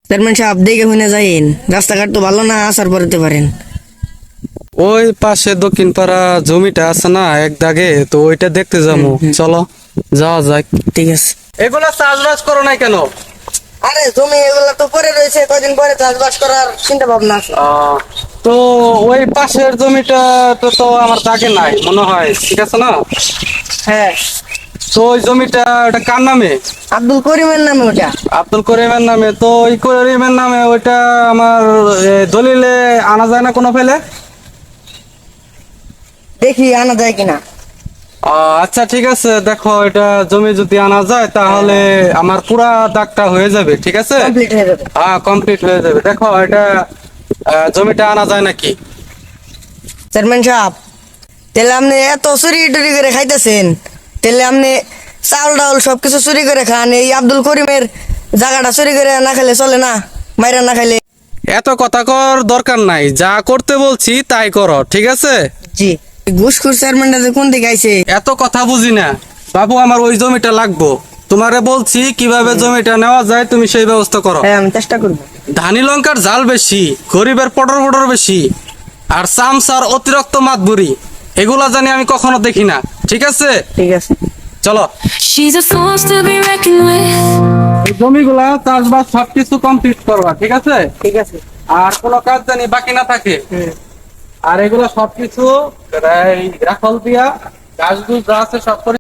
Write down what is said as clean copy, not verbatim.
Chairman সাহেব দেখে শুনে যাইন, রাস্তাঘাট তো ভালো না, আসার পরেতে পারেন। ওই পাশে দক্ষিণ পাড়া জমিটা আছে না এক দাগে, তো ওইটা দেখতে যাবো। চলো যাওয়া যাক। ঠিক আছে। এগুলা চাষবাস করো নাই কেন? আরে জমি এগুলা তো পরে রয়েছে, কয়দিন পরে চাষবাস করার চিন্তা ভাবনা আছে। তো ওই পাশের জমিটা তো আমার দাগে নাই মনে হয়, ঠিক আছে না? হ্যাঁ, তো ওই জমিটা ওটা কার নামে? আব্দুল করিমের নামে ওটা। আব্দুল করিমের নামে। তো ওই করিমের নামে ওইটা আমার দলিলে আনা যায় না কোনো ফেলে? দেখি আনা যায় কিনা। আচ্ছা ঠিক আছে, দেখো এটা জমি যদি আনা যায় তাহলে আমার পুরা দাগটা হয়ে যাবে, ঠিক আছে? কমপ্লিট হয়ে যাবে। হ্যাঁ কমপ্লিট হয়ে যাবে। দেখো এটা জমিটা আনা যায় নাকি। চেয়ারম্যান সাহেব, তাহলে আপনি এত চুরি টুরি করে খাইতেছেন, তাহলে আপনি চাউল ডাউল সবকিছু চুরি করে খান, এই আব্দুল করিমের জায়গাটা চুরি করে না খেলে চলে না, মাইরা না খাইলে। এত কথা কর দরকার নাই, যা করতে বলছি তাই করো, ঠিক আছে? জি। ঘুষখোর চেয়ারম্যানটা যে কোন দিকে আইছে। এত কথা বুঝি না বাবু, আমার ওই জমিটা লাগবো। তোমারে বলছি কিভাবে জমিটা নেওয়া যায়, তুমি সেই ব্যবস্থা করো। হ্যাঁ, আমি চেষ্টা করবো। ধানি লঙ্কার জাল বেশি, গরিবের পটর পটর বেশি, আর চামচার অতিরিক্ত মাতবুরি, এগুলা জানি আমি কখনো দেখি না, ঠিক আছে? ঠিক আছে। চলো। She's a force to be reckoned with. এই জমিগুলা চাষবাস সবকিছু কমপ্লিট করবা, ঠিক আছে? ঠিক আছে। আর কোনো কাজ জানি বাকি না থাকে। আর এগুলো সবকিছু এই রাখল দিয়া গাছ গুছ যা আছে সব